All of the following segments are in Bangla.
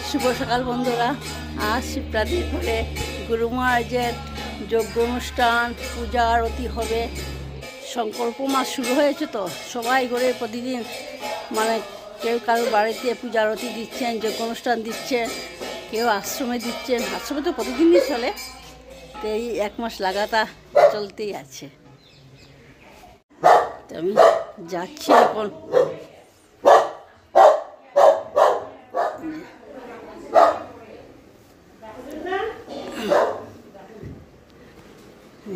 শুভ সকাল বন্ধুরা। আজ শিবরাত্রির পরে গুরু মহারাজের যজ্ঞ অনুষ্ঠান, পূজা আরতি হবে। সংকল্প মাস শুরু হয়েছে, তো সবাই করে প্রতিদিন কেউ কারোর বাড়িতে পূজা আরতি দিচ্ছেন, যজ্ঞ অনুষ্ঠান দিচ্ছেন, কেউ আশ্রমে দিচ্ছেন। আশ্রমে তো প্রতিদিনই চলে, তো এই এক মাস লাগাতার চলতেই আছে। তো আমি যাচ্ছি এখন।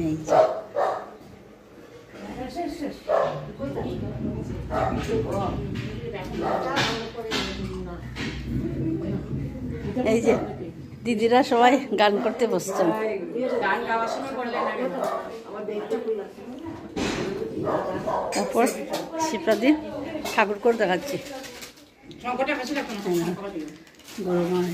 এই যে এই যে দিদিরা সবাই গান করতে বসছেন। তারপর শিবরাত্রি ঠাকুর করে দেখাচ্ছি। গরু মাছ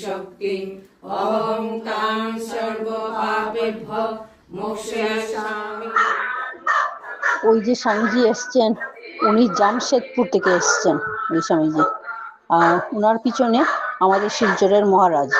শক্তি অহং তাং সর্বপাপেভ্যো মোক্ষয়ামি। ওই যে স্বামীজি এসছেন, উনি জামশেদপুর থেকে এসছেন। ওই স্বামীজি, আর ওনার পিছনে আমাদের শিলচরের মহারাজ।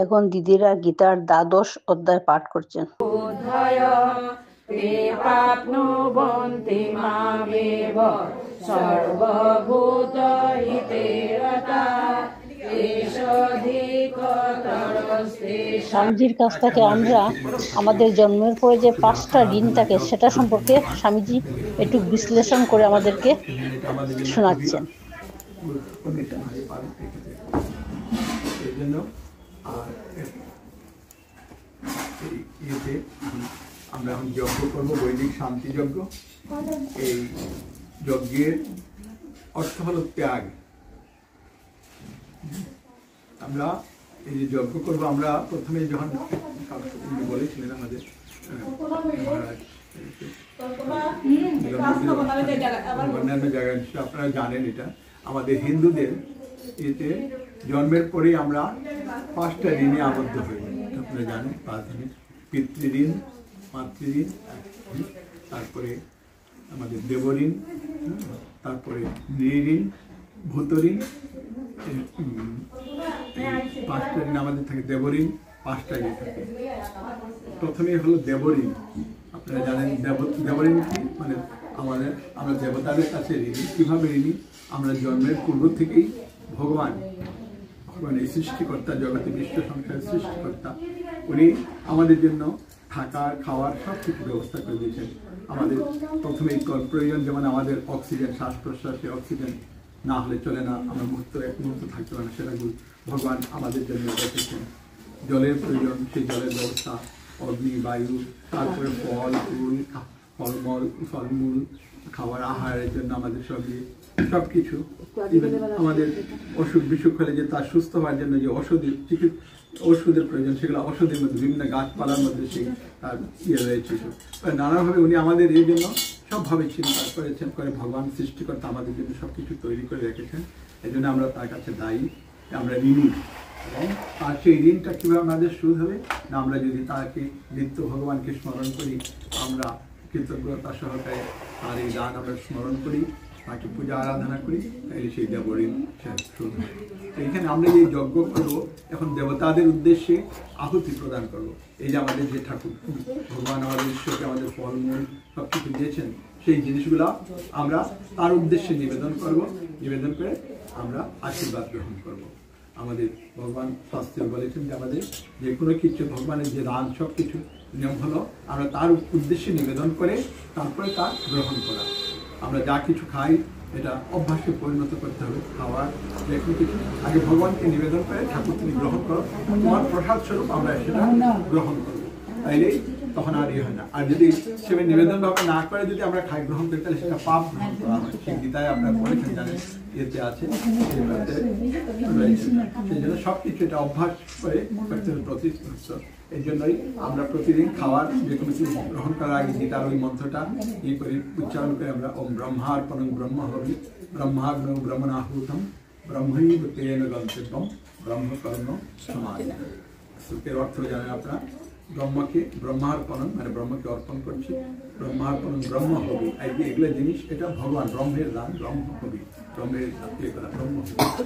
এখন দিদিরা গীতার ১২ অধ্যায় পাঠ করছেন। স্বামীজির কাছ থেকে আমরা আমাদের জন্মের পরে যে ৫টা ঋণ থাকে সেটা সম্পর্কে স্বামীজি একটু বিশ্লেষণ করে আমাদেরকে শোনাচ্ছেন। আর ইয়েতে আমরা এখন যজ্ঞ করবো, বৈদিক শান্তি যজ্ঞ। এই যজ্ঞের অর্থ হল ত্যাগ। আমরা এই যে যজ্ঞ করবো, আমরা প্রথমে যখন বলেছিলেন আমাদের মহারাজ অন্যান্য জায়গায়, আপনারা জানেন এটা আমাদের হিন্দুদের এতে জন্মের পরেই আমরা ৫টা ঋণে আবদ্ধ হই। আপনারা জানেন, ৫ ঋণ: পিতৃঋণ, মাতৃঋণ, তারপরে আমাদের দেবঋণ, তারপরে নৃঋণ, ভূতঋণ। ৫টা ঋণ আমাদের থাকে। দেবঋণ ৫টা ঋণ থাকে। প্রথমে হলো দেবঋণ। আপনারা জানেন দেবঋণ কি? আমরা দেবতাদের কাছে ঋণী। কিভাবে ঋণী? আমরা জন্মের পূর্ব থেকেই ভগবান এই সৃষ্টিকর্তা, জগতে বিশ্ব সংসারের সৃষ্টিকর্তা, উনি আমাদের জন্য থাকা, খাওয়ার সব কিছু ব্যবস্থা করে দিয়েছেন। আমাদের প্রথমে প্রয়োজন, যেমন আমাদের অক্সিজেন, শ্বাস প্রশ্বাসে অক্সিজেন না হলে চলে না, আমরা এক মুহূর্ত থাকতে পারি না, সেটা ভগবান আমাদের জন্য রেখেছেন। জলের প্রয়োজন, সেই জলের ব্যবস্থা, অগ্নি, বায়ু, তারপরে ফল ফুল, ফলমূল, খাবার, আহারের জন্য আমাদের সব কিছু। আমাদের অসুখ বিসুখ হলে যে তার সুস্থ হওয়ার জন্য যে ওষুধের প্রয়োজন, সেগুলো ওষুধের মধ্যে, বিভিন্ন গাছপালার মধ্যে সেই তার রয়েছে। নানাভাবে উনি আমাদের এই জন্য সবভাবে চিন্তা করেছেন, করে ভগবান সৃষ্টিকর্তা আমাদের জন্য সবকিছু তৈরি করে রেখেছেন। এই জন্য আমরা তার কাছে দায়ী, আমরা ঋণী। এবং তার সেই ঋণটা কীভাবে আমাদের শোধ হবে না, আমরা যদি তাকে নিত্য ভগবানকে স্মরণ করি, আমরা কৃতজ্ঞতা সহকারে তার এই দান আমরা স্মরণ করি, তাকে পূজা আরাধনা করি, তাহলে সেই দেবঋণ শোধ হয়। তো এখানে আমরা যে যজ্ঞ করবো, এখন দেবতাদের উদ্দেশ্যে আহুতি প্রদান করব। এই যে আমাদের যে ঠাকুর ভগবান আমাদের ঈশ্বরকে আমাদের ফলমূল সব কিছু দিয়েছেন, সেই জিনিসগুলো আমরা তার উদ্দেশ্যে নিবেদন করব। নিবেদন করে আমরা আশীর্বাদ গ্রহণ করব। আমাদের ভগবান শাস্ত্রে বলেছেন যে আমাদের যে কোনো কিছু ভগবানের যে দান সব কিছু নিয়ম হলো আমরা তার উদ্দেশ্যে নিবেদন করে তারপরে তা গ্রহণ করা। আমরা যা কিছু খাই এটা অভ্যাসে পরিণত করতে হবে। খাওয়ার যে কোনো কিছু আগে ভগবানকে নিবেদন করে ঠাকুর তিনি গ্রহণ করো, তোমার প্রসাদ স্বরূপ আমরা সেটা গ্রহণ করব। তাইলেই তখন আর ইয়ে হয় না। আর যদি সেভাবে নিবেদন ভাবে না করে যদি আমরা খাই গ্রহণ করি তাহলে সেটা পাপ গ্রহণ করা হয়। সেই গীতায় আপনারা পড়েছেন, জানেন, ইয়েতে আছে, সেই জন্য সবকিছু এটা অভ্যাস করে প্রতিনিধিত্ব। এই জন্যই আমরা প্রতিদিন খাওয়ার যে কোনো কিছু গ্রহণ করার আগে গীতার ওই মন্ত্রটা ইয়ে করি, উচ্চারণ করে আমরা ওম ব্রহ্মার্পণং ব্রহ্ম হবি ব্রহ্মাগ্নৌ ব্রহ্মণাহুতম ব্রহ্মৈব তেন গন্তব্যম ব্রহ্মকর্ম সমাধি। এর অর্থ জানেন আপনারা, ব্রহ্মকে ব্রহ্মার্পণম মানে ব্রহ্মকে অর্পণ করছি, ব্রহ্মার্পণম ব্রহ্ম হবি। এগুলো জিনিস, এটা ভগবান ব্রহ্মের দান, ব্রহ্ম হবি, ব্রহ্মের ইয়ে করা, ব্রহ্ম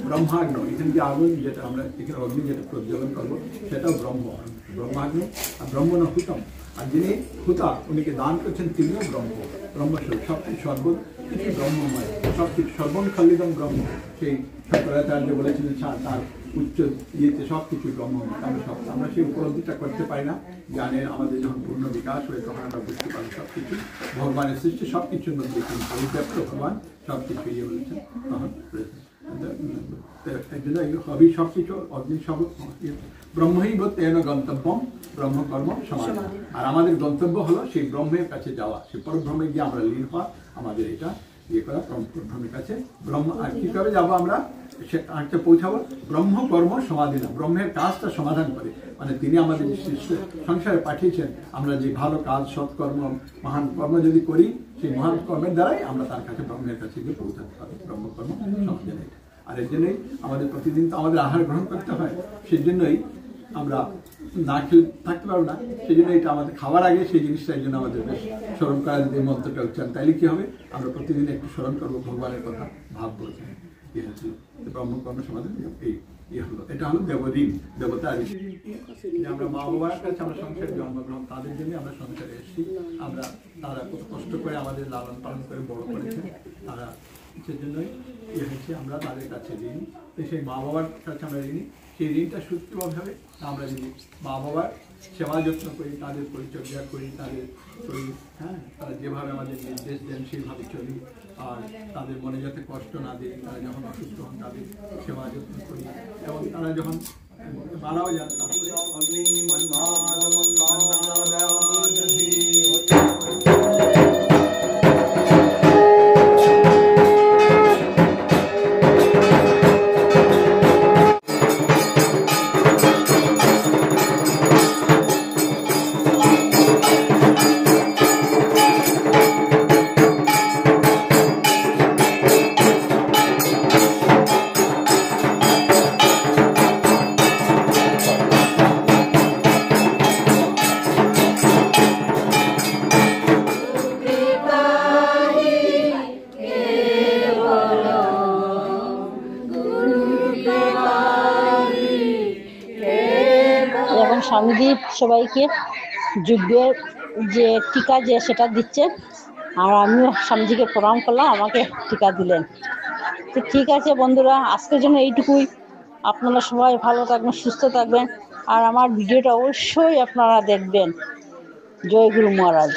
ব্রহ্মাগ্ন। এখানে যে আগুন যেটা আমরা এখানে অগ্নি যেটা প্রজ্বলন করবো সেটাও ব্রহ্মাগ্নি। আর ব্রহ্মণ হুতম, আর যিনি হুতা উনিকে দান করছেন তিনিও ব্রহ্মস্বরূপ। সবকিছু কিছু ব্রহ্মময়, সবকিছু সর্বং খালিদম ব্রহ্ম। সেই শঙ্করাচার্য বলেছিলেন তার উচ্চ ইয়েতে সবকিছু ব্রহ্মময়। আমরা সেই উপলব্ধিটা করতে পারি না। জ্ঞানের আমাদের যখন পূর্ণ বিকাশ হয়ে তখন আমরা বুঝতে পারি সবকিছু ভগবানের সৃষ্টি, সবকিছুর মধ্যে কিন্তু পরিব্যাপ্ত ভগবান সবকিছু ইয়ে বলেছেন তখন এই জন্য হবি সবকিছু অগ্নি সব ব্রহ্মৈব তেন গন্তব্যম ব্রহ্মকর্ম সমাধি। আর আমাদের গন্তব্য হলো সেই ব্রহ্মের কাছে যাওয়া, সেই পরব্রহ্মে গিয়ে আমরা লীন হওয়া। আমাদের এটা ইয়ে করা ব্রহ্মের কাছে ব্রহ্ম। আর কিভাবে যাবো আমরা সে কাজটা পৌঁছাবো? ব্রহ্মকর্ম সমাধি না, ব্রহ্মের কাজটা সমাধান করে। মানে তিনি আমাদের সংসারে পাঠিয়েছেন, আমরা যে ভালো কাজ সৎকর্ম মহান কর্ম যদি করি, সেই মহান কর্মের দ্বারাই আমরা তার কাছে ব্রহ্মের কাছে গিয়ে পৌঁছাতে পারি। ব্রহ্মকর্ম সমাধান এটা। আর এর জন্যই আমাদের প্রতিদিন তো আমাদের আহার গ্রহণ করতে হয়, সেই জন্যই আমরা না খেলে থাকতে পারবো না। সেই জন্য এটা আমাদের খাওয়ার আগে সেই জিনিসটা এই জন্য আমাদের বেশ স্মরণ করা, যদি মন্ত্রটা উচ্চারণ, তাইলে কি হবে? আমরা প্রতিদিন একটু স্মরণ করবো ভগবানের কথা, ভাববো যে ব্রহ্মকর্ম সমাধান এই ইয়ে হলো। এটা হলো দেবঋণ, দেবতার ঋণ। আমরা মা বাবার কাছে আমরা সংসারে জন্মগ্রহণ, তাদের জন্য আমরা সংসারে এসেছি। তারা কত কষ্ট করে আমাদের লালন পালন করে বড় করেছেন, তারা সেজন্যই ইয়ে হয়েছে আমরা তাদের কাছে ঋণী। তো সেই মা বাবার কাছে আমরা ঋণী। সেই ঋণটা সূক্ষ্মভাবে আমরা যদি মা বাবার সেবা যত্ন করি, তাদের পরিচর্যা করি, তাদের করি, হ্যাঁ, তারা যেভাবে আমাদের নির্দেশ দেন সেইভাবে চলি। আর তাদের মনে যাতে কষ্ট না দিই, তারা যখন অসুস্থ হন তাদের সেবা যত্ন করি, এবং তারা যখন মারাও যান তারপরে স্বামীজি সবাইকে যজ্ঞের যে টিকা যে সেটা দিচ্ছেন, আর আমিও স্বামীজিকে প্রণাম করলাম, আমাকে টিকা দিলেন। তো ঠিক আছে বন্ধুরা, আজকের জন্য এইটুকুই। আপনারা সবাই ভালো থাকবেন, সুস্থ থাকবেন, আর আমার ভিডিওটা অবশ্যই আপনারা দেখবেন। জয় গুরু মহারাজ।